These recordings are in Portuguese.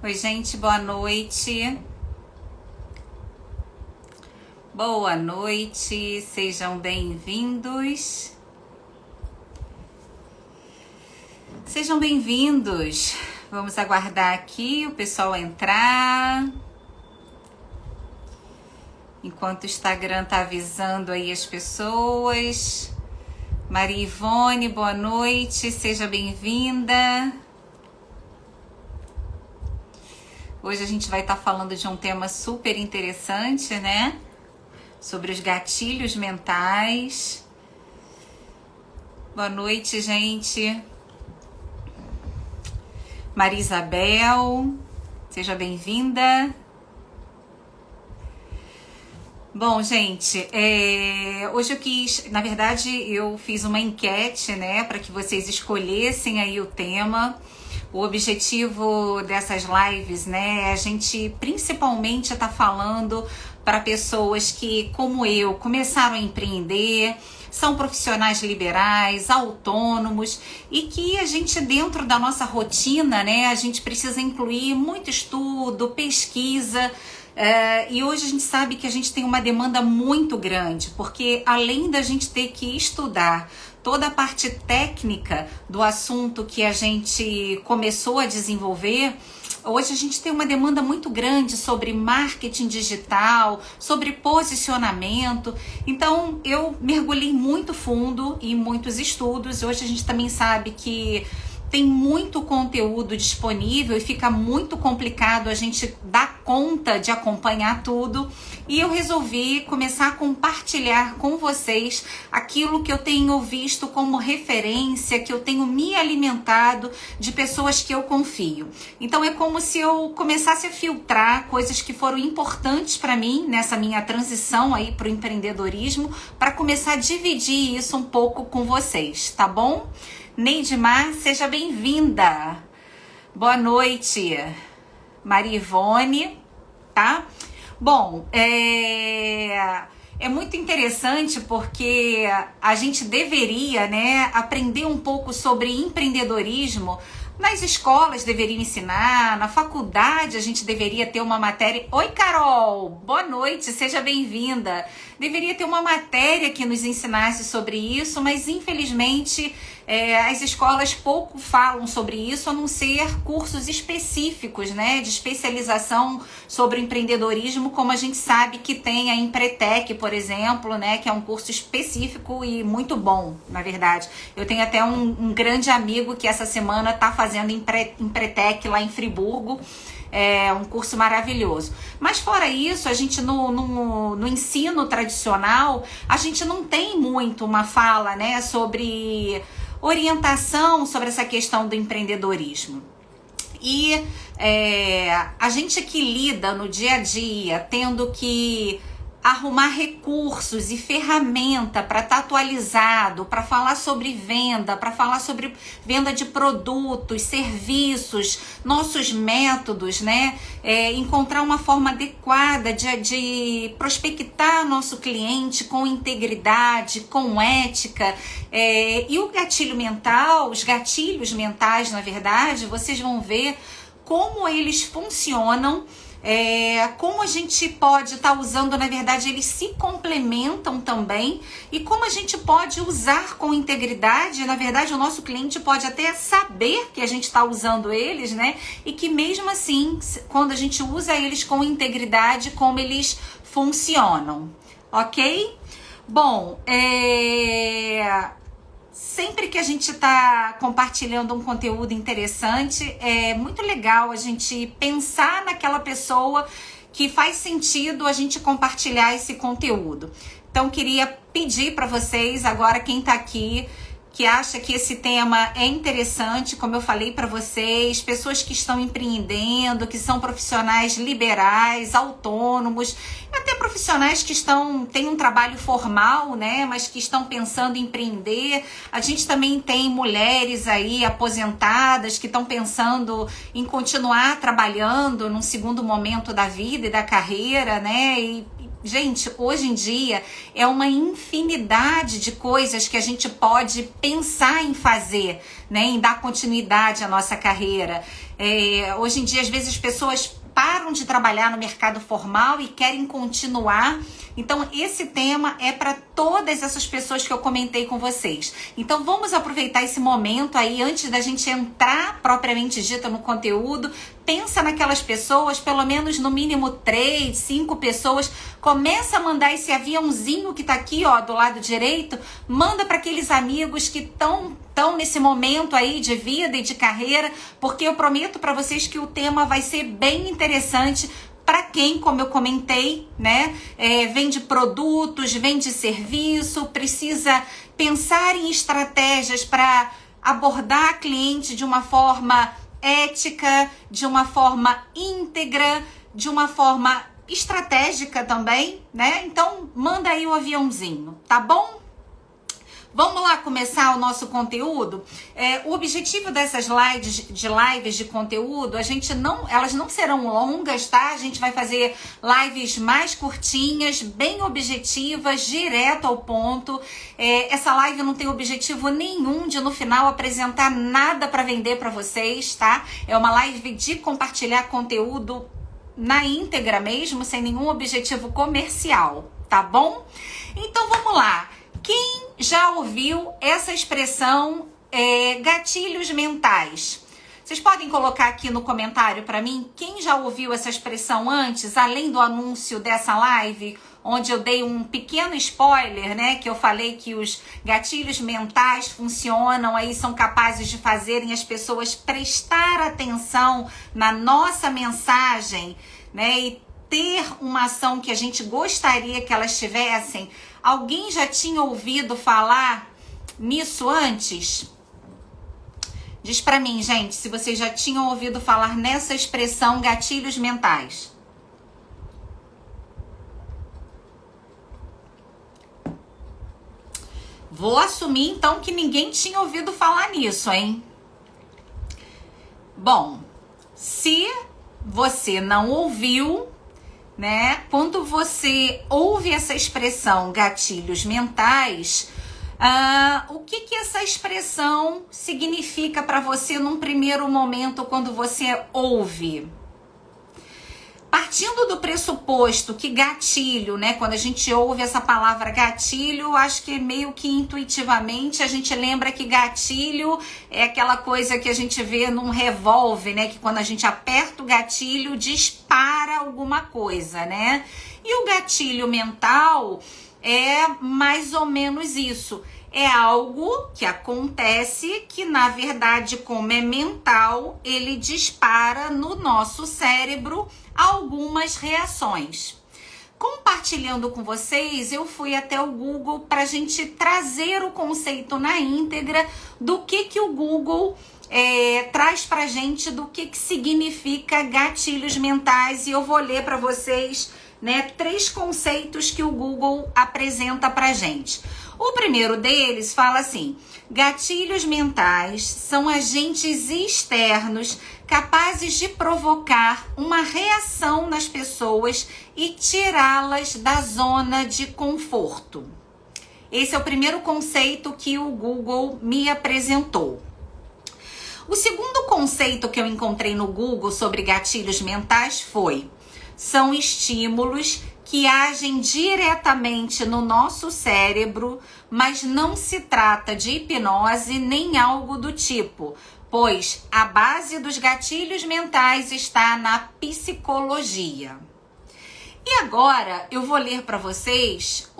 Oi, gente, boa noite. Boa noite, sejam bem-vindos. Sejam bem-vindos. Vamos aguardar aqui o pessoal entrar. Enquanto o Instagram tá avisando aí as pessoas. Maria Ivone, boa noite, seja bem-vinda. Hoje a gente vai estar falando de um tema super interessante, né? Sobre os gatilhos mentais. Boa noite, gente. Maria Isabel, seja bem-vinda. Bom, gente, hoje eu quis, na verdade, eu fiz uma enquete, né, para que vocês escolhessem aí o tema. O objetivo dessas lives, né, a gente principalmente tá falando para pessoas que, como eu, começaram a empreender, são profissionais liberais, autônomos e que a gente, dentro da nossa rotina, né, a gente precisa incluir muito estudo, pesquisa. E hoje a gente sabe que a gente tem uma demanda muito grande, porque além da gente ter que estudar toda a parte técnica do assunto que a gente começou a desenvolver, hoje a gente tem uma demanda muito grande sobre marketing digital, sobre posicionamento. Então eu mergulhei muito fundo em muitos estudos. Hoje a gente também sabe que tem muito conteúdo disponível e fica muito complicado a gente dar conta de acompanhar tudo. E eu resolvi começar a compartilhar com vocês aquilo que eu tenho visto como referência, que eu tenho me alimentado de pessoas que eu confio. Então é como se eu começasse a filtrar coisas que foram importantes para mim nessa minha transição aí para o empreendedorismo, para começar a dividir isso um pouco com vocês, tá bom? Neidmar, seja bem-vinda. Boa noite. Maria Ivone, tá? Bom, é muito interessante porque a gente deveria, né, aprender um pouco sobre empreendedorismo. Nas escolas deveriam ensinar, na faculdade a gente deveria ter uma matéria... Oi, Carol! Boa noite, seja bem-vinda. Deveria ter uma matéria que nos ensinasse sobre isso, mas infelizmente as escolas pouco falam sobre isso, a não ser cursos específicos, né, de especialização sobre empreendedorismo, como a gente sabe que tem a Empretec, por exemplo, né, que é um curso específico e muito bom, na verdade. Eu tenho até um grande amigo que essa semana está fazendo Empretec lá em Friburgo. É um curso maravilhoso. Mas fora isso, a gente no ensino tradicional, a gente não tem muito uma fala, né, sobre orientação sobre essa questão do empreendedorismo. E a gente que lida no dia a dia, tendo que arrumar recursos e ferramenta para estar atualizado, para falar sobre venda, para falar sobre venda de produtos, serviços, nossos métodos, né? Encontrar uma forma adequada de prospectar nosso cliente com integridade, com ética. E o gatilho mental, os gatilhos mentais, na verdade, vocês vão ver como eles funcionam. Como a gente pode estar usando, na verdade, eles se complementam também, e como a gente pode usar com integridade. Na verdade, o nosso cliente pode até saber que a gente está usando eles, né? E que mesmo assim, quando a gente usa eles com integridade, como eles funcionam, ok? Bom, sempre que a gente está compartilhando um conteúdo interessante, é muito legal a gente pensar naquela pessoa que faz sentido a gente compartilhar esse conteúdo. Então, queria pedir para vocês, agora quem está aqui, que acha que esse tema é interessante, como eu falei para vocês, pessoas que estão empreendendo, que são profissionais liberais, autônomos, até profissionais que têm um trabalho formal, né, mas que estão pensando em empreender. A gente também tem mulheres aí aposentadas que estão pensando em continuar trabalhando num segundo momento da vida e da carreira, né, e Gente, hoje em dia é uma infinidade de coisas que a gente pode pensar em fazer, né? Em dar continuidade à nossa carreira. Hoje em dia, às vezes, as pessoas param de trabalhar no mercado formal e querem continuar. Então, esse tema é para todas essas pessoas que eu comentei com vocês. Então, vamos aproveitar esse momento aí, antes da gente entrar propriamente dita no conteúdo. Pensa naquelas pessoas, pelo menos no mínimo 3, 5 pessoas. Começa a mandar esse aviãozinho que tá aqui, ó, do lado direito. Manda para aqueles amigos que estão nesse momento aí de vida e de carreira, porque eu prometo para vocês que o tema vai ser bem interessante para quem, como eu comentei, né, vende produtos, vende serviço, precisa pensar em estratégias para abordar cliente de uma forma ética, de uma forma íntegra, de uma forma estratégica também, né? Então, manda aí o aviãozinho, tá bom? Vamos lá começar o nosso conteúdo? O objetivo dessas lives de conteúdo, elas não serão longas, tá? A gente vai fazer lives mais curtinhas, bem objetivas, direto ao ponto. Essa live não tem objetivo nenhum de no final apresentar nada para vender para vocês, tá? É uma live de compartilhar conteúdo na íntegra mesmo, sem nenhum objetivo comercial, tá bom? Então vamos lá. Quem já ouviu essa expressão gatilhos mentais? Vocês podem colocar aqui no comentário para mim quem já ouviu essa expressão antes, além do anúncio dessa live, onde eu dei um pequeno spoiler, né? Que eu falei que os gatilhos mentais funcionam, aí são capazes de fazerem as pessoas prestar atenção na nossa mensagem, né? E ter uma ação que a gente gostaria que elas tivessem. Alguém já tinha ouvido falar nisso antes? Diz pra mim, gente, se vocês já tinham ouvido falar nessa expressão gatilhos mentais. Vou assumir, então, que ninguém tinha ouvido falar nisso, hein? Bom, se você não ouviu, né? Quando você ouve essa expressão gatilhos mentais, o que essa expressão significa para você num primeiro momento quando você ouve? Partindo do pressuposto que gatilho, né? Quando a gente ouve essa palavra gatilho, acho que meio que intuitivamente a gente lembra que gatilho é aquela coisa que a gente vê num revólver, né? Que quando a gente aperta o gatilho, dispara alguma coisa, né? E o gatilho mental é mais ou menos isso. É algo que acontece que, na verdade, como é mental, ele dispara no nosso cérebro algumas reações. Compartilhando com vocês, eu fui até o Google para a gente trazer o conceito na íntegra do que o Google traz para a gente, do que significa gatilhos mentais. E eu vou ler para vocês, né, 3 conceitos que o Google apresenta para a gente. O primeiro deles fala assim: gatilhos mentais são agentes externos capazes de provocar uma reação nas pessoas e tirá-las da zona de conforto. Esse é o primeiro conceito que o Google me apresentou. O segundo conceito que eu encontrei no Google sobre gatilhos mentais são estímulos que agem diretamente no nosso cérebro, mas não se trata de hipnose nem algo do tipo, pois a base dos gatilhos mentais está na psicologia. E agora eu vou ler para vocês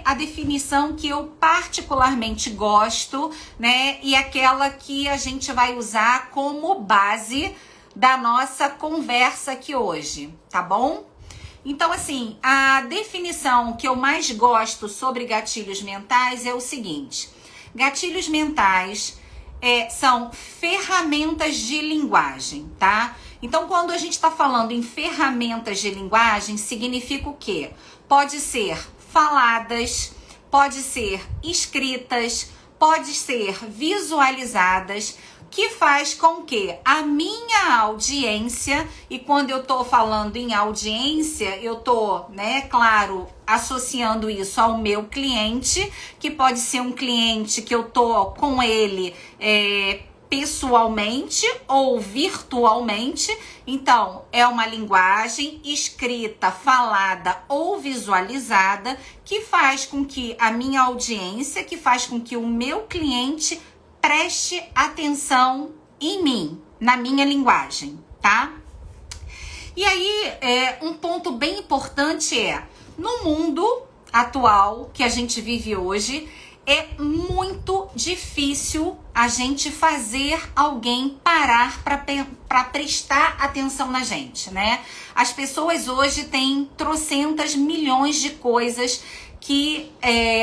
a definição que eu particularmente gosto, né? E aquela que a gente vai usar como base da nossa conversa aqui hoje, tá bom? Então, assim, a definição que eu mais gosto sobre gatilhos mentais é o seguinte: gatilhos mentais são ferramentas de linguagem, tá? Então, quando a gente está falando em ferramentas de linguagem, significa o quê? Pode ser faladas, pode ser escritas, pode ser visualizadas. que faz com que a minha audiência, e quando eu tô falando em audiência, eu tô, né, claro, associando isso ao meu cliente, que pode ser um cliente que eu tô com ele pessoalmente ou virtualmente. Então, é uma linguagem escrita, falada ou visualizada que faz com que a minha audiência, que faz com que o meu cliente preste atenção em mim, na minha linguagem, tá? E aí, um ponto bem importante no mundo atual que a gente vive hoje, é muito difícil a gente fazer alguém parar para prestar atenção na gente, né? As pessoas hoje têm trocentas milhões de coisas que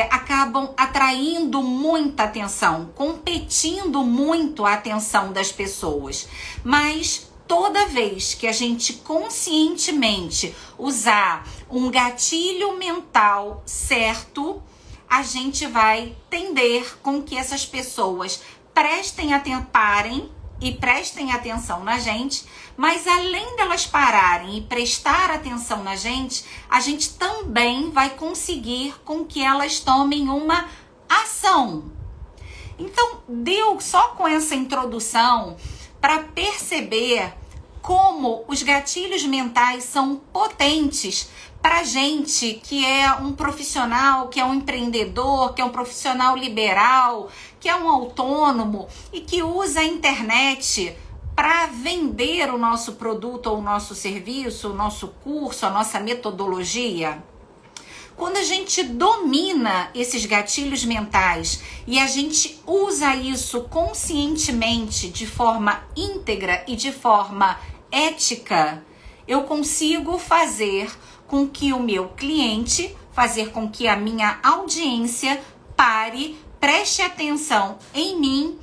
acabam atraindo muita atenção, competindo muito a atenção das pessoas. Mas toda vez que a gente conscientemente usar um gatilho mental certo, a gente vai tender com que essas pessoas parem e prestem atenção na gente, mas além delas pararem e prestar atenção na gente, a gente também vai conseguir com que elas tomem uma ação. Então, deu só com essa introdução para perceber como os gatilhos mentais são potentes para gente que é um profissional, que é um empreendedor, que é um profissional liberal, que é um autônomo e que usa a internet para vender o nosso produto ou o nosso serviço, o nosso curso, a nossa metodologia. Quando a gente domina esses gatilhos mentais e a gente usa isso conscientemente, de forma íntegra e de forma ética, eu consigo fazer com que o meu cliente, fazer com que a minha audiência pare, preste atenção em mim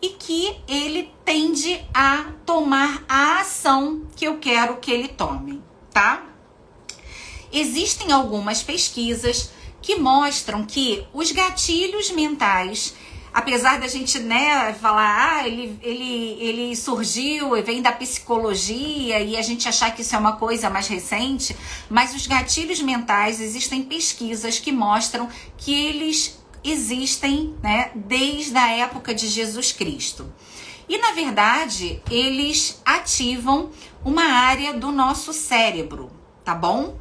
e que ele tende a tomar a ação que eu quero que ele tome, tá? Existem algumas pesquisas que mostram que os gatilhos mentais, apesar da gente, né, falar, ele surgiu e vem da psicologia e a gente achar que isso é uma coisa mais recente, mas os gatilhos mentais, existem pesquisas que mostram que eles existem, né, desde a época de Jesus Cristo. E, na verdade, eles ativam uma área do nosso cérebro, tá bom?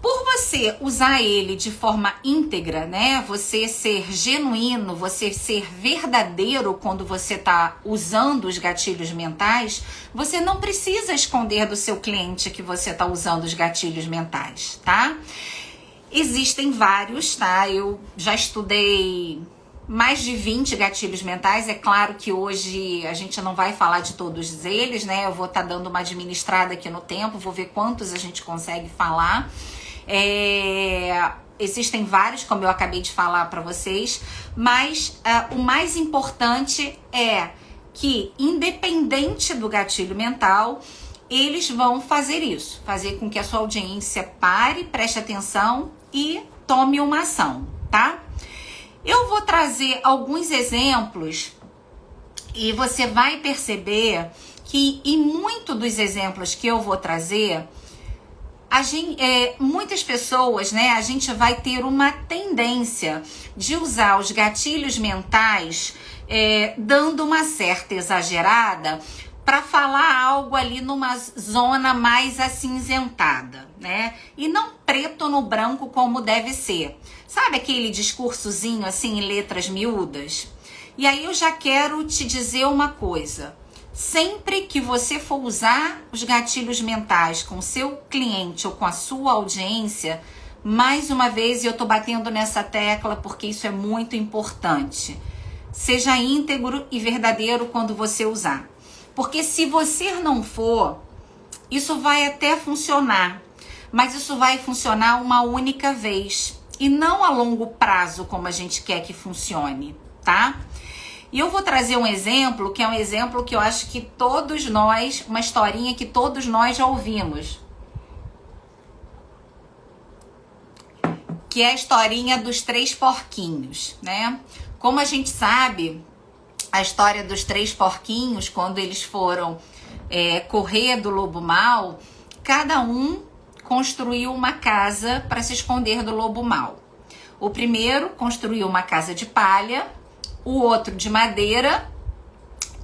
Por você usar ele de forma íntegra, né? Você ser genuíno, você ser verdadeiro quando você está usando os gatilhos mentais, você não precisa esconder do seu cliente que você está usando os gatilhos mentais, tá? Existem vários, tá? Eu já estudei mais de 20 gatilhos mentais. É claro que hoje a gente não vai falar de todos eles, né? Eu vou estar dando uma administrada aqui no tempo, vou ver quantos a gente consegue falar. Existem vários, como eu acabei de falar para vocês, mas o mais importante é que, independente do gatilho mental, eles vão fazer isso, fazer com que a sua audiência pare, preste atenção e tome uma ação, tá? Eu vou trazer alguns exemplos e você vai perceber que em muito dos exemplos que eu vou trazer, muitas pessoas, né, a gente vai ter uma tendência de usar os gatilhos mentais dando uma certa exagerada para falar algo ali numa zona mais acinzentada, né? E não preto no branco como deve ser. Sabe aquele discursozinho assim em letras miúdas? E aí eu já quero te dizer uma coisa. Sempre que você for usar os gatilhos mentais com o seu cliente ou com a sua audiência, mais uma vez eu tô batendo nessa tecla porque isso é muito importante. Seja íntegro e verdadeiro quando você usar. Porque se você não for, isso vai até funcionar, mas isso vai funcionar uma única vez e não a longo prazo como a gente quer que funcione, tá? E eu vou trazer um exemplo, que é um exemplo que eu acho que todos nós, uma historinha que todos nós já ouvimos. Que é a historinha dos 3 porquinhos, né? Como a gente sabe, a história dos 3 porquinhos, quando eles foram correr do lobo mau, cada um construiu uma casa para se esconder do lobo mau. O primeiro construiu uma casa de palha, o outro de madeira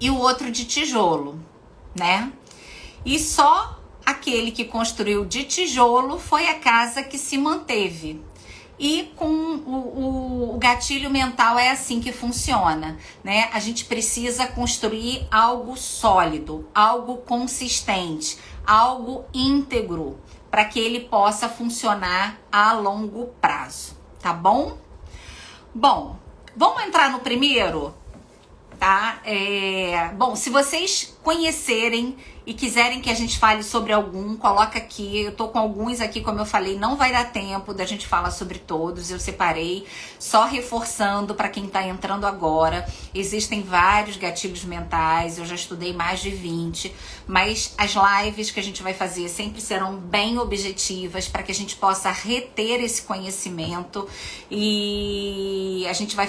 e o outro de tijolo, né? E só aquele que construiu de tijolo foi a casa que se manteve. E com o gatilho mental é assim que funciona, né? A gente precisa construir algo sólido, algo consistente, algo íntegro, para que ele possa funcionar a longo prazo, tá bom? Bom, vamos entrar no primeiro, tá? Bom, se vocês conhecerem e quiserem que a gente fale sobre algum, coloca aqui. Eu tô com alguns aqui, como eu falei, não vai dar tempo da gente falar sobre todos. Eu separei, só reforçando para quem tá entrando agora. Existem vários gatilhos mentais, eu já estudei mais de 20, mas as lives que a gente vai fazer sempre serão bem objetivas para que a gente possa reter esse conhecimento e a gente vai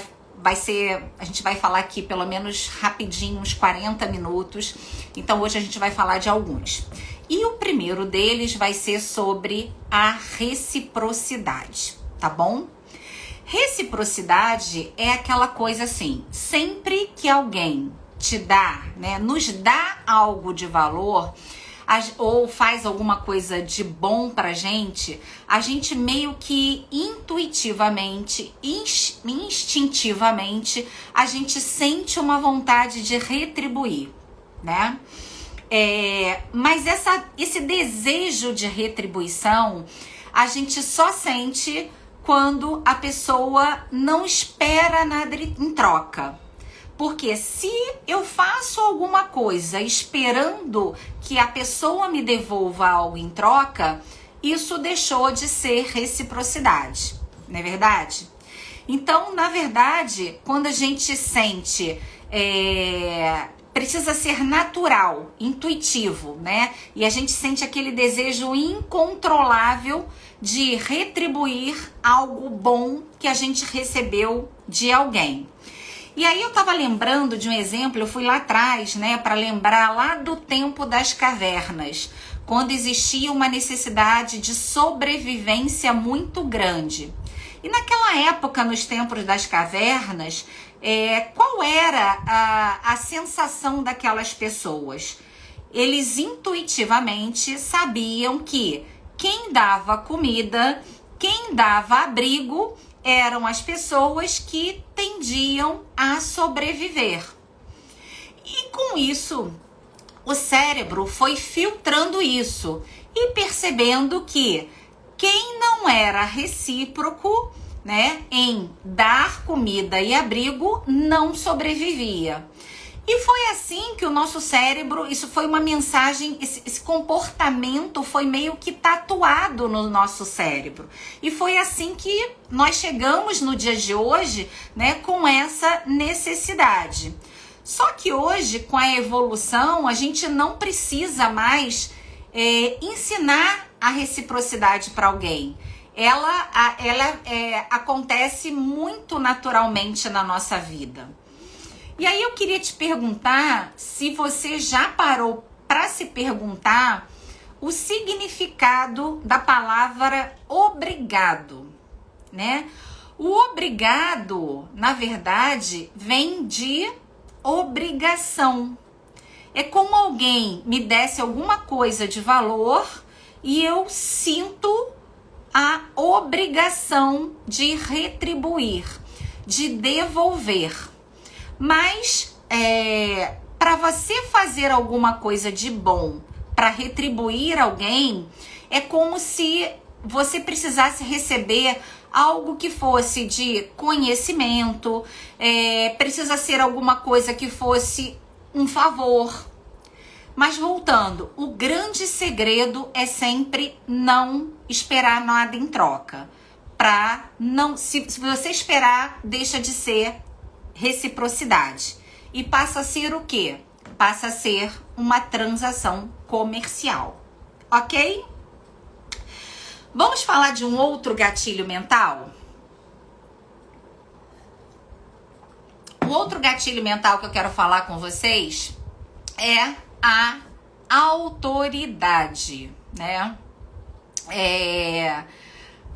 falar aqui pelo menos rapidinho, uns 40 minutos. Então hoje a gente vai falar de alguns. E o primeiro deles vai ser sobre a reciprocidade, tá bom? Reciprocidade é aquela coisa assim, sempre que alguém te dá, né, nos dá algo de valor, ou faz alguma coisa de bom pra gente, a gente meio que intuitivamente, instintivamente, a gente sente uma vontade de retribuir, né? Mas esse desejo de retribuição, a gente só sente quando a pessoa não espera nada em troca. Porque se eu faço alguma coisa esperando que a pessoa me devolva algo em troca, isso deixou de ser reciprocidade, não é verdade? Então, na verdade, quando a gente sente, precisa ser natural, intuitivo, né? E a gente sente aquele desejo incontrolável de retribuir algo bom que a gente recebeu de alguém. E aí eu tava lembrando de um exemplo, eu fui lá atrás, né, para lembrar lá do tempo das cavernas, quando existia uma necessidade de sobrevivência muito grande. E naquela época, nos tempos das cavernas, qual era a sensação daquelas pessoas? Eles intuitivamente sabiam que quem dava comida, quem dava abrigo, eram as pessoas que tendiam a sobreviver. E com isso, o cérebro foi filtrando isso e percebendo que quem não era recíproco, né, em dar comida e abrigo, não sobrevivia. E foi assim que o nosso cérebro, isso foi uma mensagem, esse comportamento foi meio que tatuado no nosso cérebro. E foi assim que nós chegamos no dia de hoje, né, com essa necessidade. Só que hoje, com a evolução, a gente não precisa mais ensinar a reciprocidade para alguém. Ela acontece muito naturalmente na nossa vida. E aí eu queria te perguntar se você já parou para se perguntar o significado da palavra obrigado, né? O obrigado, na verdade, vem de obrigação. É como alguém me desse alguma coisa de valor e eu sinto a obrigação de retribuir, de devolver. Mas para você fazer alguma coisa de bom, para retribuir alguém, é como se você precisasse receber algo que fosse de conhecimento, precisa ser alguma coisa que fosse um favor. Mas voltando, o grande segredo é sempre não esperar nada em troca. Se você esperar, deixa de ser reciprocidade. E passa a ser o quê? Passa a ser uma transação comercial. Ok? Vamos falar de um outro gatilho mental? O outro gatilho mental que eu quero falar com vocês é a autoridade, né?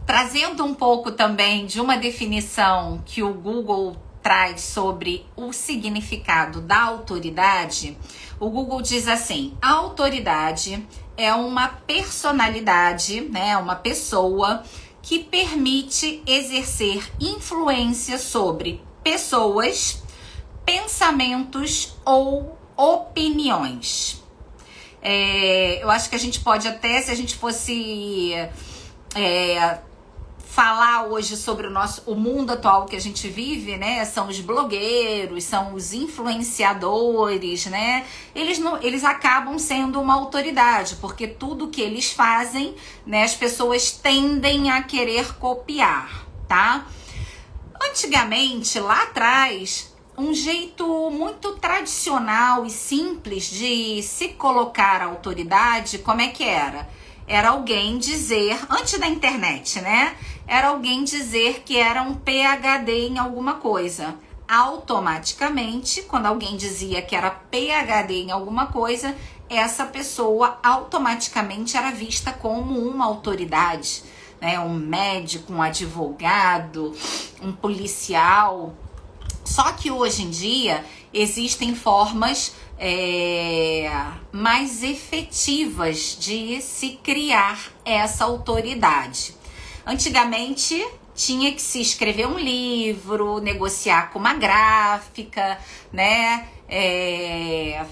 Trazendo um pouco também de uma definição que o Google traz sobre o significado da autoridade, o Google diz assim: a autoridade é uma personalidade, né, uma pessoa que permite exercer influência sobre pessoas, pensamentos ou opiniões. Eu acho que a gente pode até, se a gente fosse falar hoje sobre o mundo atual que a gente vive, né? São os blogueiros, são os influenciadores, né? Eles acabam sendo uma autoridade, porque tudo que eles fazem, né, as pessoas tendem a querer copiar, tá? Antigamente, lá atrás, um jeito muito tradicional e simples de se colocar autoridade, como é que era? Era alguém dizer, antes da internet, né? Era alguém dizer que era um PhD em alguma coisa. Automaticamente, quando alguém dizia que era PhD em alguma coisa, essa pessoa automaticamente era vista como uma autoridade, né? Um médico, um advogado, um policial. Só que hoje em dia existem formas mais efetivas de se criar essa autoridade. Antigamente tinha que se escrever um livro, negociar com uma gráfica, né?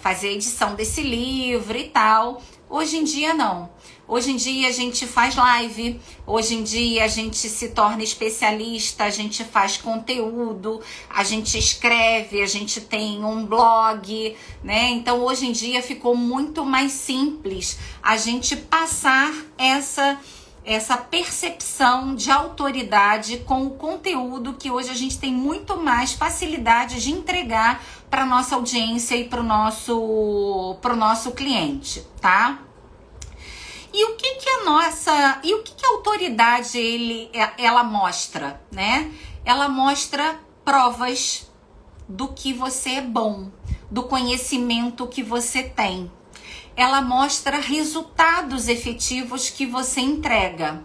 Fazer a edição desse livro e tal. Hoje em dia não. Hoje em dia a gente faz live, hoje em dia a gente se torna especialista, a gente faz conteúdo, a gente escreve, a gente tem um blog, né? Então hoje em dia ficou muito mais simples a gente passar essa percepção de autoridade com o conteúdo que hoje a gente tem muito mais facilidade de entregar para nossa audiência e para o nosso cliente, tá? E o que a autoridade ela mostra, né? Ela mostra provas do que você é bom, do conhecimento que você tem. Ela mostra resultados efetivos que você entrega.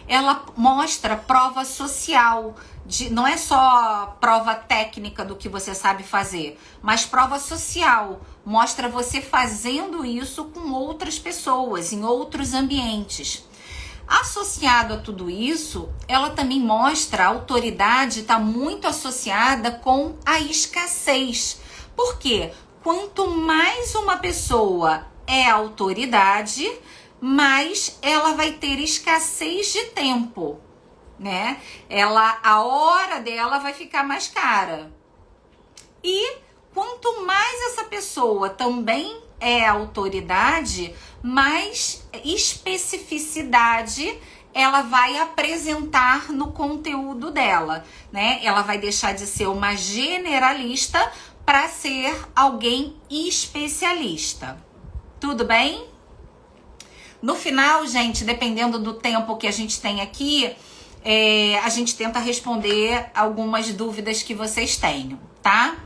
Ela mostra prova social, não é só prova técnica do que você sabe fazer, mas prova social. Mostra você fazendo isso com outras pessoas, em outros ambientes. Associado a tudo isso, ela também mostra, a autoridade está muito associada com a escassez. Por quê? Quanto mais uma pessoa é autoridade, mais ela vai ter escassez de tempo, né? A hora dela vai ficar mais cara. E quanto mais essa pessoa também é autoridade, mais especificidade ela vai apresentar no conteúdo dela, né? Ela vai deixar de ser uma generalista para ser alguém especialista. Tudo bem? No final, gente, dependendo do tempo que a gente tem aqui, a gente tenta responder algumas dúvidas que vocês tenham, tá?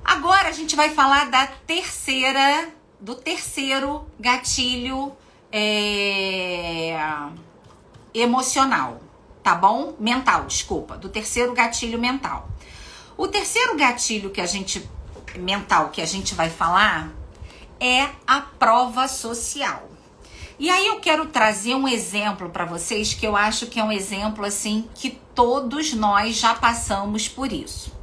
Agora a gente vai falar do terceiro gatilho emocional, tá bom? Mental, desculpa, do terceiro gatilho mental. O terceiro gatilho mental que a gente vai falar é a prova social. E aí eu quero trazer um exemplo para vocês que eu acho que é um exemplo assim que todos nós já passamos por isso.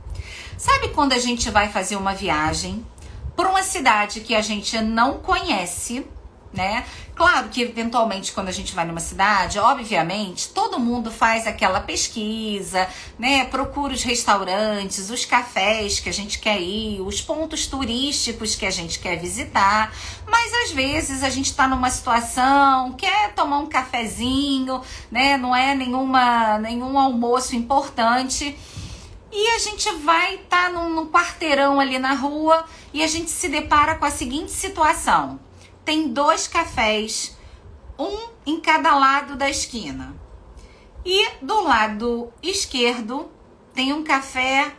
Sabe quando a gente vai fazer uma viagem para uma cidade que a gente não conhece, né? Claro que eventualmente quando a gente vai numa cidade, obviamente, todo mundo faz aquela pesquisa, né? Procura os restaurantes, os cafés que a gente quer ir, os pontos turísticos que a gente quer visitar, mas às vezes a gente tá numa situação, quer tomar um cafezinho, né? Não é nenhum almoço importante. E a gente vai estar num quarteirão ali na rua e a gente se depara com a seguinte situação. Tem 2 cafés, um em cada lado da esquina. E do lado esquerdo tem um café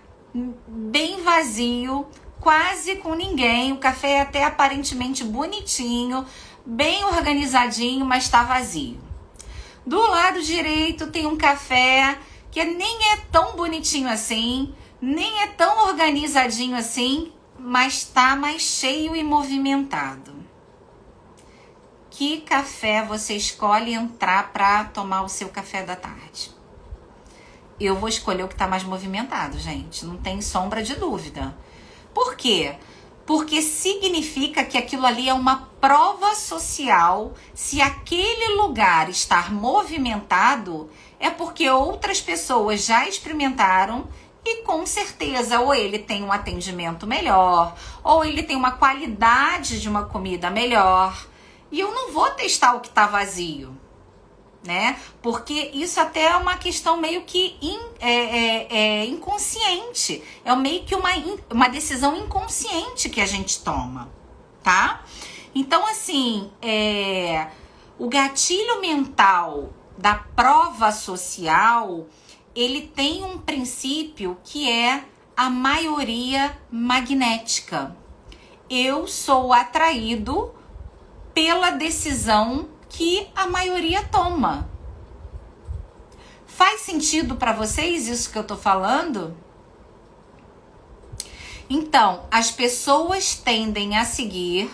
bem vazio, quase com ninguém. O café é até aparentemente bonitinho, bem organizadinho, mas está vazio. Do lado direito tem um café que nem é tão bonitinho assim, nem é tão organizadinho assim, mas está mais cheio e movimentado. Que café você escolhe entrar para tomar o seu café da tarde? Eu vou escolher o que está mais movimentado, gente. Não tem sombra de dúvida. Por quê? Porque significa que aquilo ali é uma prova social. Se aquele lugar estar movimentado, é porque outras pessoas já experimentaram e com certeza ou ele tem um atendimento melhor, ou ele tem uma qualidade de uma comida melhor. E eu não vou testar o que está vazio, né? Porque isso até é uma questão meio que inconsciente. É meio que uma decisão inconsciente que a gente toma, tá? Então, assim, o gatilho mental da prova social, ele tem um princípio que é a maioria magnética. Eu sou atraído pela decisão que a maioria toma. Faz sentido para vocês isso que eu tô falando? Então, as pessoas tendem a seguir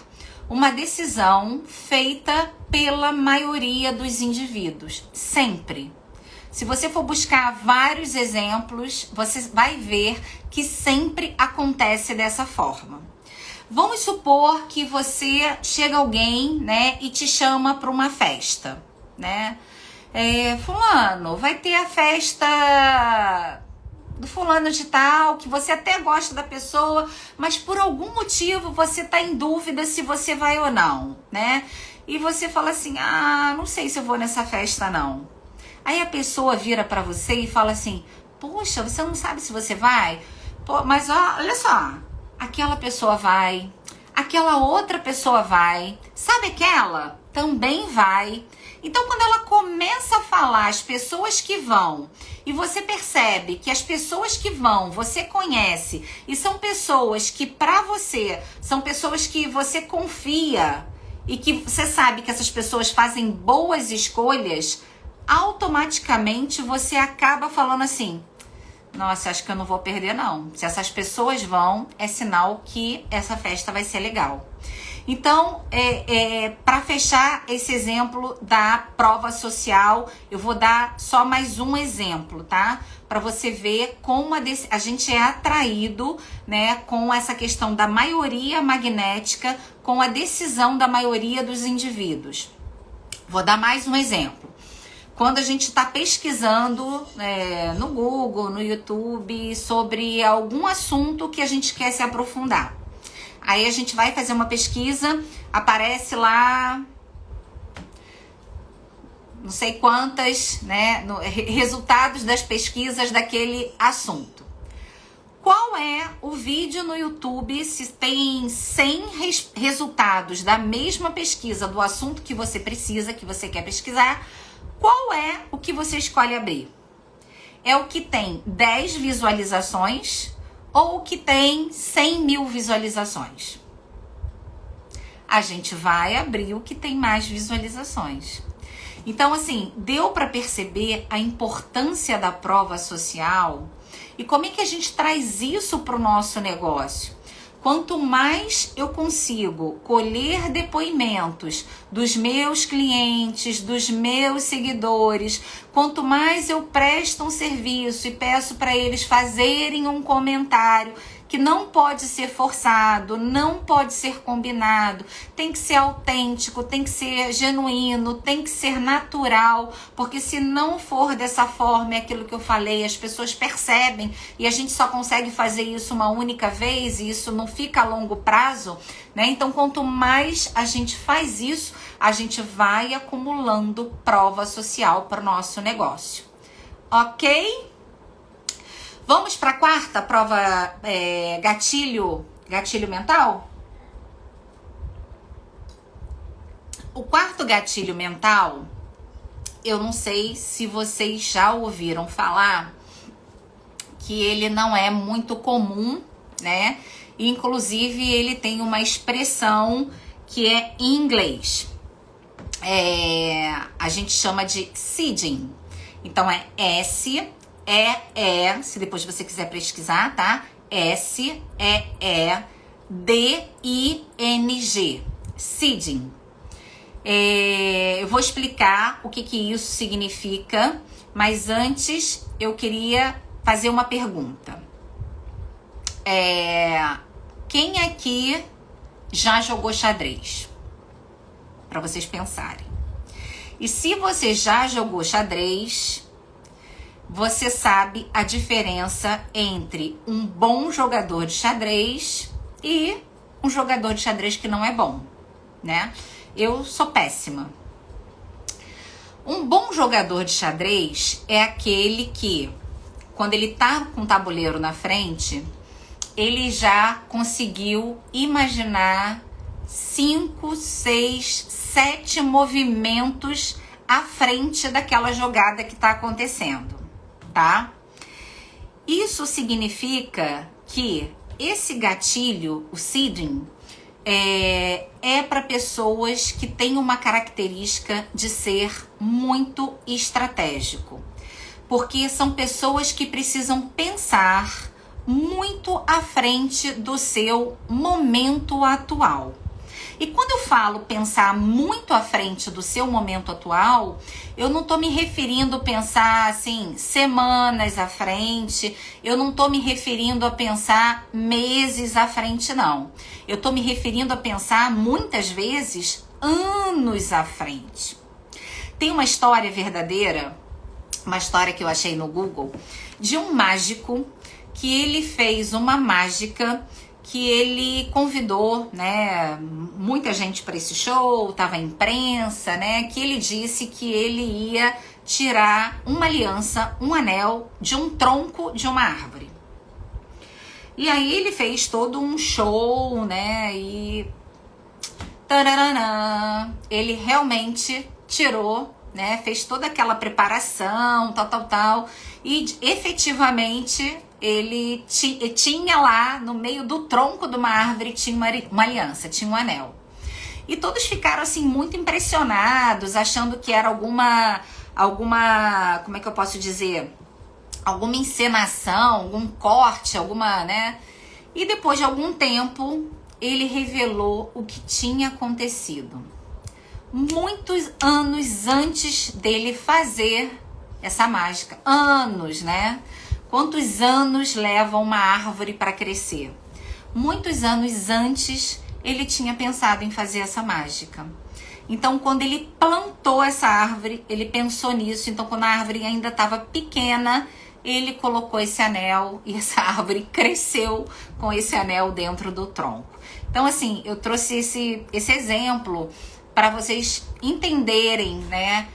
uma decisão feita pela maioria dos indivíduos, sempre. Se você for buscar vários exemplos, você vai ver que sempre acontece dessa forma. Vamos supor que você chega alguém, né, e te chama para uma festa, né? Fulano, vai ter a festa do fulano de tal, que você até gosta da pessoa, mas por algum motivo você tá em dúvida se você vai ou não, né? E você fala assim, não sei se eu vou nessa festa não. Aí a pessoa vira para você e fala assim, poxa, você não sabe se você vai? Pô, mas olha só, aquela pessoa vai, aquela outra pessoa vai, sabe aquela? Também vai. Então, quando ela começa a falar as pessoas que vão, e você percebe que as pessoas que vão, você conhece, e são pessoas que pra você, são pessoas que você confia, e que você sabe que essas pessoas fazem boas escolhas, automaticamente você acaba falando assim, nossa, acho que eu não vou perder não. Se essas pessoas vão, é sinal que essa festa vai ser legal. Então, para fechar esse exemplo da prova social, eu vou dar só mais um exemplo, tá? Para você ver como a gente é atraído, né, com essa questão da maioria magnética, com a decisão da maioria dos indivíduos. Vou dar mais um exemplo. Quando a gente está pesquisando no Google, no YouTube, sobre algum assunto que a gente quer se aprofundar. Aí a gente vai fazer uma pesquisa, aparece lá, não sei quantas, né, resultados das pesquisas daquele assunto. Qual é o vídeo no YouTube, se tem 100 resultados da mesma pesquisa do assunto que você precisa, que você quer pesquisar, qual é o que você escolhe abrir? É o que tem 10 visualizações ou o que tem 100 mil visualizações? A gente vai abrir o que tem mais visualizações. Então, assim, deu para perceber a importância da prova social e como é que a gente traz isso para o nosso negócio? Quanto mais eu consigo colher depoimentos dos meus clientes, dos meus seguidores, quanto mais eu presto um serviço e peço para eles fazerem um comentário que não pode ser forçado, não pode ser combinado, tem que ser autêntico, tem que ser genuíno, tem que ser natural, porque se não for dessa forma, é aquilo que eu falei, as pessoas percebem e a gente só consegue fazer isso uma única vez e isso não fica a longo prazo, né? Então, quanto mais a gente faz isso, a gente vai acumulando prova social para o nosso negócio. Ok? Vamos para a quarta prova, gatilho mental? O quarto gatilho mental, eu não sei se vocês já ouviram falar, que ele não é muito comum, né? Inclusive, ele tem uma expressão que é em inglês. A gente chama de seeding. Então, é S-E-E, se depois você quiser pesquisar, tá? S-E-E-D-I-N-G. Seeding. Eu vou explicar o que isso significa, mas antes eu queria fazer uma pergunta. Quem aqui já jogou xadrez? Para vocês pensarem. E se você já jogou xadrez, você sabe a diferença entre um bom jogador de xadrez e um jogador de xadrez que não é bom, né? Eu sou péssima. Um bom jogador de xadrez é aquele que, quando ele tá com o tabuleiro na frente, ele já conseguiu imaginar 5, 6, 7 movimentos à frente daquela jogada que está acontecendo, tá? Isso significa que esse gatilho, o seeding, é para pessoas que têm uma característica de ser muito estratégico. Porque são pessoas que precisam pensar muito à frente do seu momento atual. E quando eu falo pensar muito à frente do seu momento atual, eu não estou me referindo a pensar assim, semanas à frente, eu não estou me referindo a pensar meses à frente, não. Eu estou me referindo a pensar, muitas vezes, anos à frente. Tem uma história verdadeira, uma história que eu achei no Google, de um mágico que ele fez uma mágica que ele convidou, né, muita gente para esse show, tava a imprensa, né, que ele disse que ele ia tirar uma aliança, um anel de um tronco de uma árvore. E aí ele fez todo um show, né, e tararana, ele realmente tirou, né, fez toda aquela preparação, tal, e efetivamente ele tinha lá no meio do tronco de uma árvore, tinha uma aliança, tinha um anel. E todos ficaram assim muito impressionados, achando que era alguma, como é que eu posso dizer? Alguma encenação, algum corte, alguma, né? E depois de algum tempo, ele revelou o que tinha acontecido. Muitos anos antes dele fazer essa mágica. Anos, né? Quantos anos leva uma árvore para crescer? Muitos anos antes, ele tinha pensado em fazer essa mágica. Então, quando ele plantou essa árvore, ele pensou nisso. Então, quando a árvore ainda estava pequena, ele colocou esse anel e essa árvore cresceu com esse anel dentro do tronco. Então, assim, eu trouxe esse exemplo para vocês entenderem, né,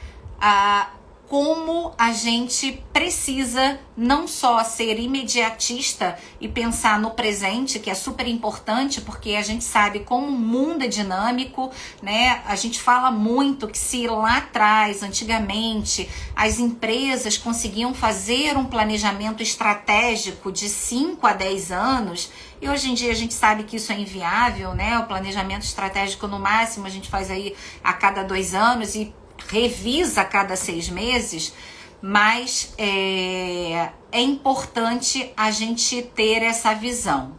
como a gente precisa não só ser imediatista e pensar no presente, que é super importante, porque a gente sabe como o mundo é dinâmico, né? A gente fala muito que se lá atrás, antigamente, as empresas conseguiam fazer um planejamento estratégico de 5 a 10 anos, e hoje em dia a gente sabe que isso é inviável, né? O planejamento estratégico, no máximo, a gente faz aí a cada 2 anos e revisa a cada 6 meses, mas é importante a gente ter essa visão.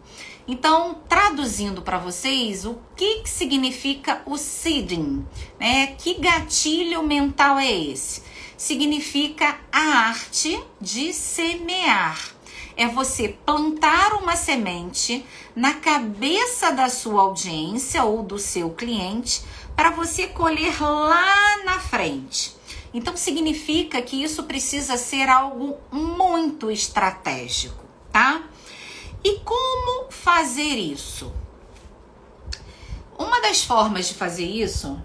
Então, traduzindo para vocês, o que significa o seeding, né? Que gatilho mental é esse? Significa a arte de semear. É você plantar uma semente na cabeça da sua audiência ou do seu cliente para você colher lá na frente. Então, significa que isso precisa ser algo muito estratégico, tá? E como fazer isso? Uma das formas de fazer isso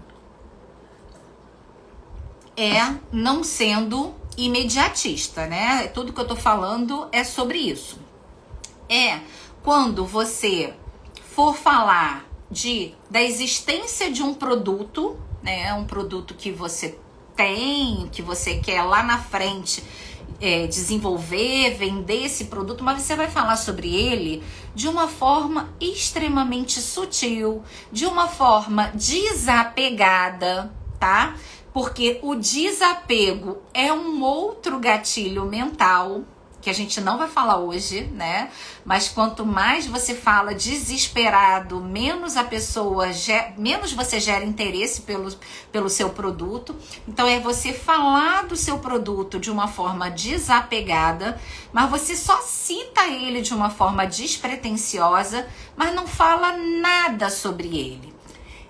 é não sendo imediatista, né? Tudo que eu tô falando é sobre isso. É quando você for falar da existência de um produto, né? Um produto que você tem, que você quer lá na frente desenvolver, vender esse produto, mas você vai falar sobre ele de uma forma extremamente sutil, de uma forma desapegada, tá? Porque o desapego é um outro gatilho mental que a gente não vai falar hoje, né? Mas quanto mais você fala desesperado, menos menos você gera interesse pelo seu produto. Então é você falar do seu produto de uma forma desapegada, mas você só cita ele de uma forma despretensiosa, mas não fala nada sobre ele.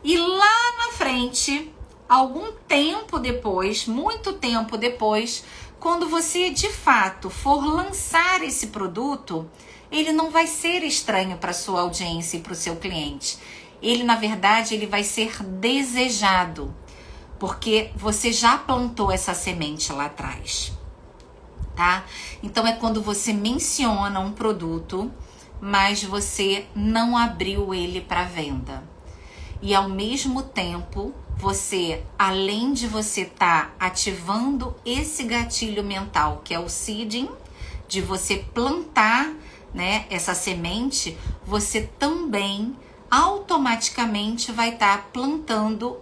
E lá na frente, algum tempo depois, muito tempo depois, quando você de fato for lançar esse produto, ele não vai ser estranho para sua audiência e para o seu cliente. Ele, na verdade, ele vai ser desejado, porque você já plantou essa semente lá atrás, tá? Então é quando você menciona um produto, mas você não abriu ele para venda. E ao mesmo tempo, você, além de você estar ativando esse gatilho mental, que é o seeding, de você plantar, né, essa semente, você também automaticamente vai estar plantando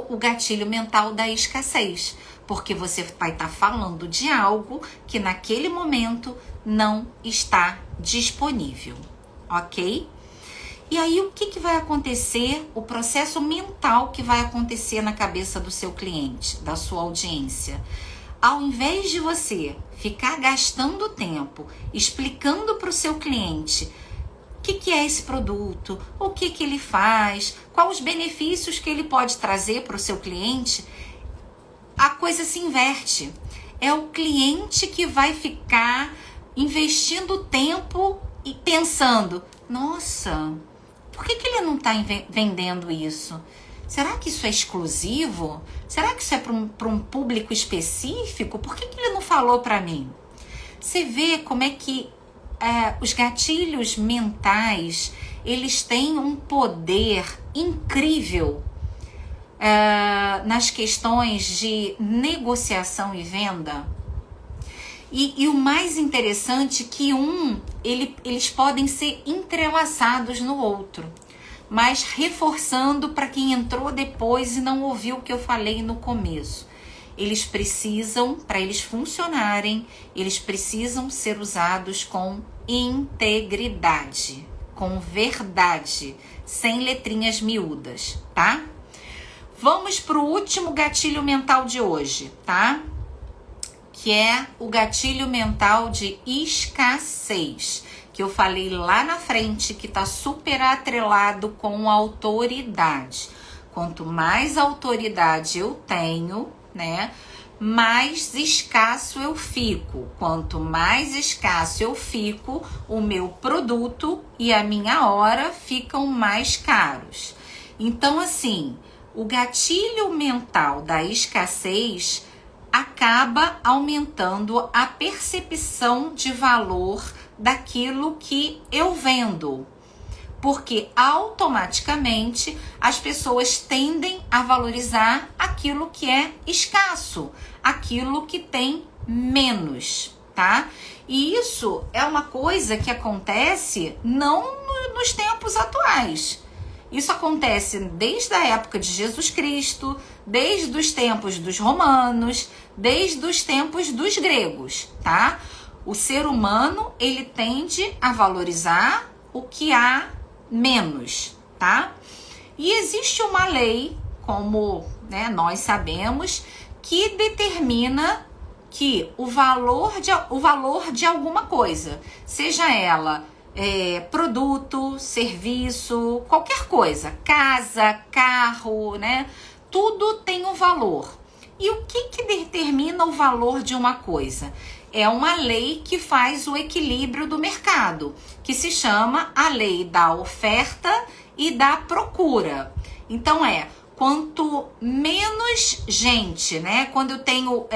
o gatilho mental da escassez, porque você vai estar falando de algo que naquele momento não está disponível, ok? E aí o que vai acontecer, o processo mental que vai acontecer na cabeça do seu cliente, da sua audiência? Ao invés de você ficar gastando tempo explicando para o seu cliente o que é esse produto, o que ele faz, quais os benefícios que ele pode trazer para o seu cliente, a coisa se inverte. É o cliente que vai ficar investindo tempo e pensando, nossa, por que ele não está vendendo isso? Será que isso é exclusivo? Será que isso é para um público específico? Por que ele não falou para mim? Você vê como é que os gatilhos mentais, eles têm um poder incrível nas questões de negociação e venda. E o mais interessante é que eles podem ser entrelaçados no outro, mas reforçando para quem entrou depois e não ouviu o que eu falei no começo. Eles precisam, para eles funcionarem, eles precisam ser usados com integridade, com verdade, sem letrinhas miúdas, tá? Vamos para o último gatilho mental de hoje, tá? Que é o gatilho mental de escassez, que eu falei lá na frente, que está super atrelado com autoridade. Quanto mais autoridade eu tenho, né, mais escasso eu fico. Quanto mais escasso eu fico, o meu produto e a minha hora ficam mais caros. Então, assim, o gatilho mental da escassez acaba aumentando a percepção de valor daquilo que eu vendo, porque automaticamente as pessoas tendem a valorizar aquilo que é escasso, aquilo que tem menos, tá? E isso é uma coisa que acontece não nos tempos atuais. Isso acontece desde a época de Jesus Cristo, desde os tempos dos romanos, desde os tempos dos gregos, tá? O ser humano, ele tende a valorizar o que há menos, tá? E existe uma lei, como, né, nós sabemos, que determina que o valor de alguma coisa, seja ela produto, serviço, qualquer coisa, casa, carro, né? Tudo tem um valor. E o que determina o valor de uma coisa? É uma lei que faz o equilíbrio do mercado, que se chama a lei da oferta e da procura. Então quanto menos gente, né? Quando eu tenho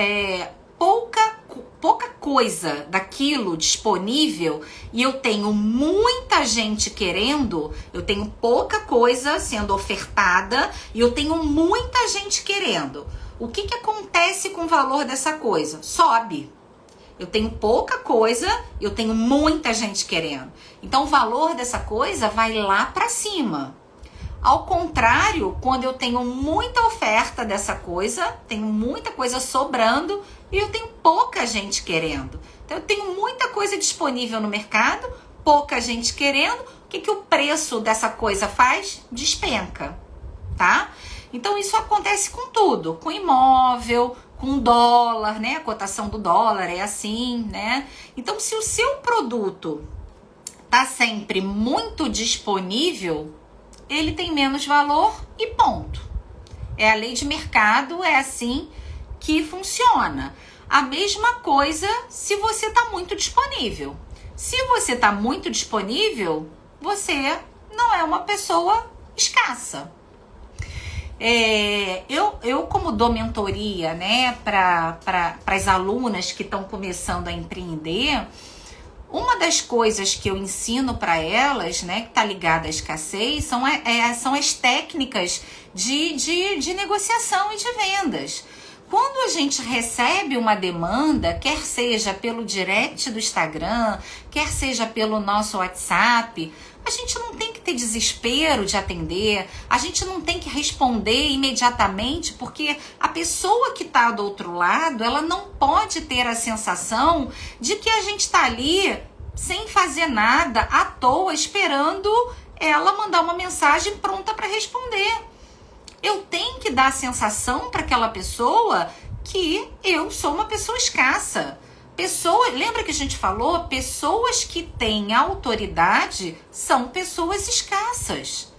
pouca coisa daquilo disponível e eu tenho muita gente querendo, eu tenho pouca coisa sendo ofertada e eu tenho muita gente querendo. O que acontece com o valor dessa coisa? Sobe. Eu tenho pouca coisa, eu tenho muita gente querendo. Então o valor dessa coisa vai lá para cima. Ao contrário, quando eu tenho muita oferta dessa coisa, tenho muita coisa sobrando e eu tenho pouca gente querendo. Então eu tenho muita coisa disponível no mercado, pouca gente querendo. O que o preço dessa coisa faz? Despenca, tá? Então isso acontece com tudo, com imóvel, com dólar, né? A cotação do dólar é assim, né? Então se o seu produto tá sempre muito disponível, ele tem menos valor e ponto. É a lei de mercado, é assim que funciona. A mesma coisa se você tá muito disponível. Se você tá muito disponível, você não é uma pessoa escassa. Eu como dou mentoria, né, para as alunas que estão começando a empreender, uma das coisas que eu ensino para elas, né, que está ligada à escassez, são as técnicas de negociação e de vendas. Quando a gente recebe uma demanda, quer seja pelo direct do Instagram, quer seja pelo nosso WhatsApp, a gente não tem que ter desespero de atender, a gente não tem que responder imediatamente, porque a pessoa que está do outro lado, ela não pode ter a sensação de que a gente está ali sem fazer nada, à toa, esperando ela mandar uma mensagem pronta para responder. Eu tenho que dar a sensação para aquela pessoa que eu sou uma pessoa escassa. Lembra que a gente falou? Pessoas que têm autoridade são pessoas escassas.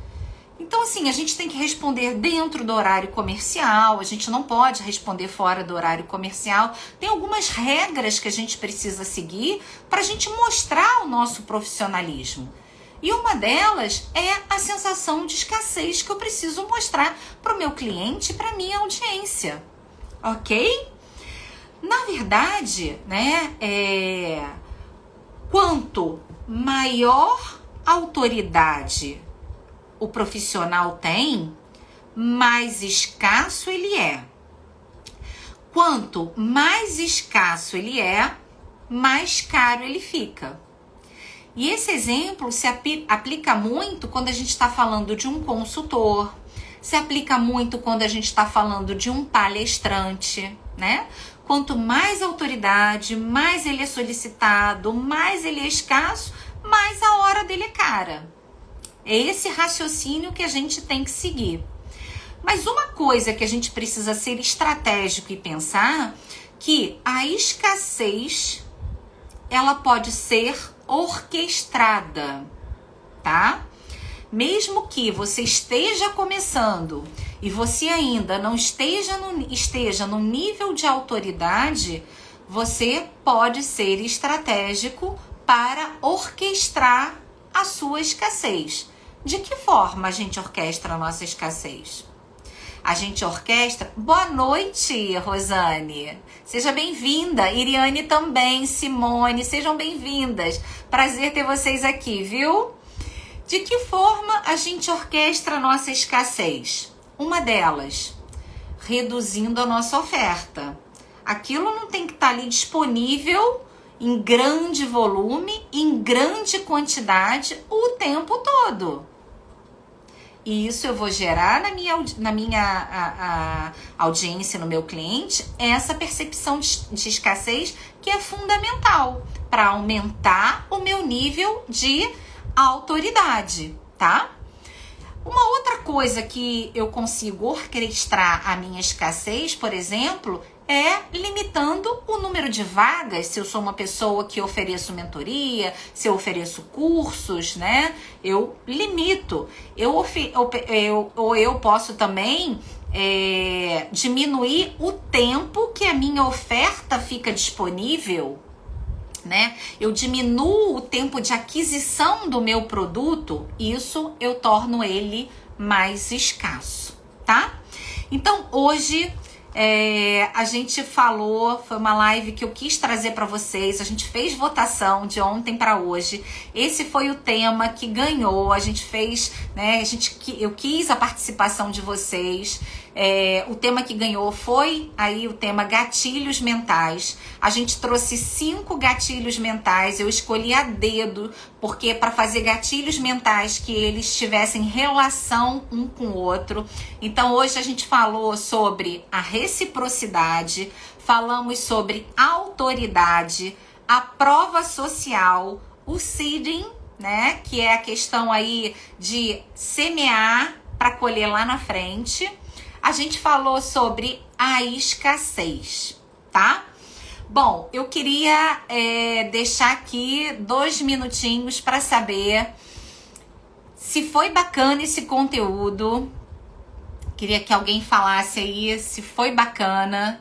Então, assim, a gente tem que responder dentro do horário comercial, a gente não pode responder fora do horário comercial. Tem algumas regras que a gente precisa seguir para a gente mostrar o nosso profissionalismo. E uma delas é a sensação de escassez que eu preciso mostrar para o meu cliente e para a minha audiência. Ok? Na verdade, né, quanto maior autoridade o profissional tem, mais escasso ele é. Quanto mais escasso ele é, mais caro ele fica. E esse exemplo se aplica muito quando a gente está falando de um consultor, se aplica muito quando a gente está falando de um palestrante, né? Quanto mais autoridade, mais ele é solicitado, mais ele é escasso, mais a hora dele é cara. É esse raciocínio que a gente tem que seguir. Mas uma coisa que a gente precisa ser estratégico e pensar, que a escassez, ela pode ser orquestrada, tá? Mesmo que você esteja começando e você ainda não esteja no nível de autoridade, você pode ser estratégico para orquestrar a sua escassez. De que forma a gente orquestra a nossa escassez? A gente orquestra... Boa noite, Rosane. Seja bem-vinda. Iriane também, Simone, sejam bem-vindas. Prazer ter vocês aqui, viu? De que forma a gente orquestra a nossa escassez? Uma delas, reduzindo a nossa oferta. Aquilo não tem que estar ali disponível em grande volume, em grande quantidade, o tempo todo. E isso eu vou gerar na minha audiência, no meu cliente, essa percepção de escassez que é fundamental para aumentar o meu nível de autoridade, tá? Uma outra coisa que eu consigo orquestrar a minha escassez, por exemplo, é limitando o número de vagas. Se eu sou uma pessoa que ofereço mentoria, se eu ofereço cursos, né? Eu limito. Eu posso também diminuir o tempo que a minha oferta fica disponível, né? Eu diminuo o tempo de aquisição do meu produto, isso eu torno ele mais escasso, tá? Então, hoje a gente falou, foi uma live que eu quis trazer para vocês, a gente fez votação de ontem para hoje, esse foi o tema que ganhou, a gente fez, né, eu quis a participação de vocês, O tema que ganhou foi aí o tema gatilhos mentais. A gente trouxe 5 gatilhos mentais, eu escolhi a dedo, porque para fazer gatilhos mentais que eles tivessem relação um com o outro. Então hoje a gente falou sobre a reciprocidade, falamos sobre autoridade, a prova social, o seeding, né, que é a questão aí de semear para colher lá na frente. A gente falou sobre a escassez, tá? Bom, eu queria deixar aqui 2 minutinhos para saber se foi bacana esse conteúdo. Queria que alguém falasse aí se foi bacana.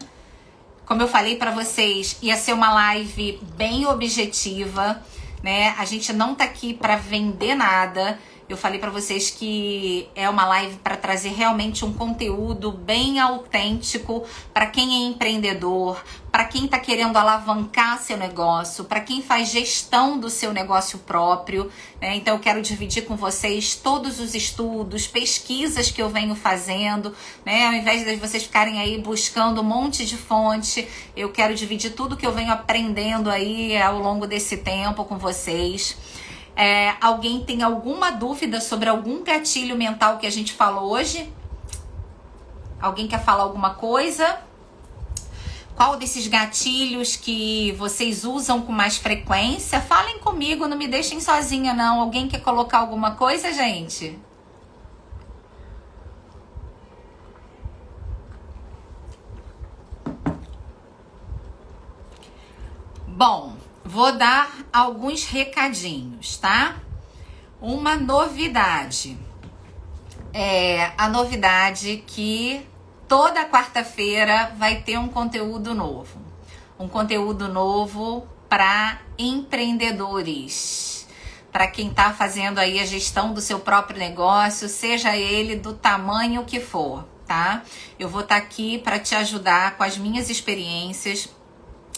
Como eu falei para vocês, ia ser uma live bem objetiva, né? A gente não tá aqui para vender nada. Eu falei para vocês que é uma live para trazer realmente um conteúdo bem autêntico para quem é empreendedor, para quem está querendo alavancar seu negócio, para quem faz gestão do seu negócio próprio, né? Então eu quero dividir com vocês todos os estudos, pesquisas que eu venho fazendo, né? Ao invés de vocês ficarem aí buscando um monte de fonte, eu quero dividir tudo que eu venho aprendendo aí ao longo desse tempo com vocês. Alguém tem alguma dúvida sobre algum gatilho mental que a gente falou hoje? Alguém quer falar alguma coisa? Qual desses gatilhos que vocês usam com mais frequência? Falem comigo, não me deixem sozinha não. Alguém quer colocar alguma coisa, gente? Bom, vou dar alguns recadinhos, tá? Uma novidade. A novidade que toda quarta-feira vai ter um conteúdo novo. Um conteúdo novo para empreendedores. Para quem tá fazendo aí a gestão do seu próprio negócio, seja ele do tamanho que for, tá? Eu vou estar aqui para te ajudar com as minhas experiências.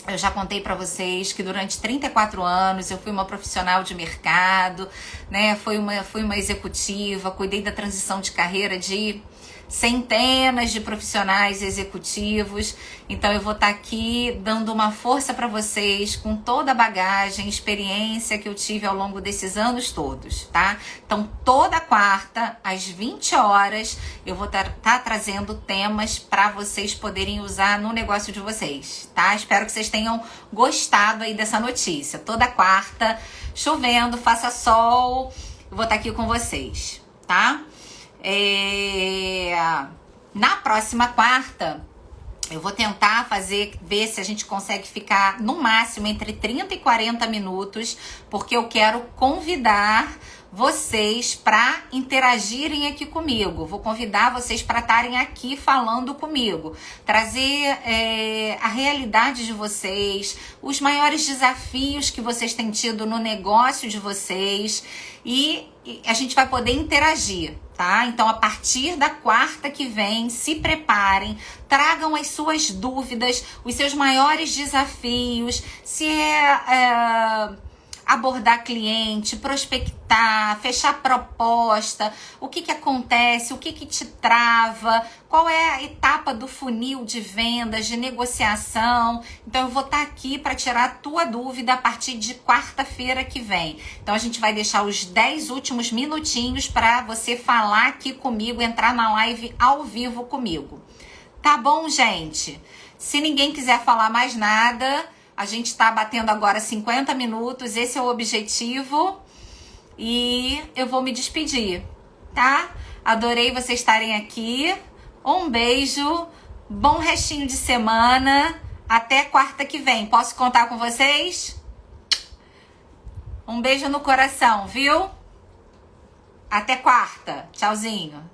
Eu já contei para vocês que durante 34 anos eu fui uma profissional de mercado, né? Fui uma executiva, cuidei da transição de carreira de centenas de profissionais executivos. Então eu vou estar aqui dando uma força para vocês com toda a bagagem, experiência que eu tive ao longo desses anos todos, tá? Então toda quarta às 20 horas eu vou estar trazendo temas para vocês poderem usar no negócio de vocês, tá? Espero que vocês tenham gostado aí dessa notícia. Toda quarta, chovendo, faça sol, eu vou estar aqui com vocês, tá? Na próxima quarta eu vou tentar ver se a gente consegue ficar no máximo entre 30 e 40 minutos, porque eu quero convidar vocês para interagirem aqui comigo. Vou convidar vocês para estarem aqui falando comigo, trazer a realidade de vocês, os maiores desafios que vocês têm tido no negócio de vocês, e a gente vai poder interagir, tá? Então, a partir da quarta que vem, se preparem, tragam as suas dúvidas, os seus maiores desafios, se abordar cliente, prospectar, fechar proposta, o que acontece, o que te trava, qual é a etapa do funil de vendas, de negociação. Então eu vou estar aqui para tirar a tua dúvida a partir de quarta-feira que vem. Então a gente vai deixar os 10 últimos minutinhos para você falar aqui comigo, entrar na live ao vivo comigo. Tá bom, gente? Se ninguém quiser falar mais nada, a gente está batendo agora 50 minutos, esse é o objetivo. E eu vou me despedir, tá? Adorei vocês estarem aqui. Um beijo, bom restinho de semana. Até quarta que vem. Posso contar com vocês? Um beijo no coração, viu? Até quarta. Tchauzinho.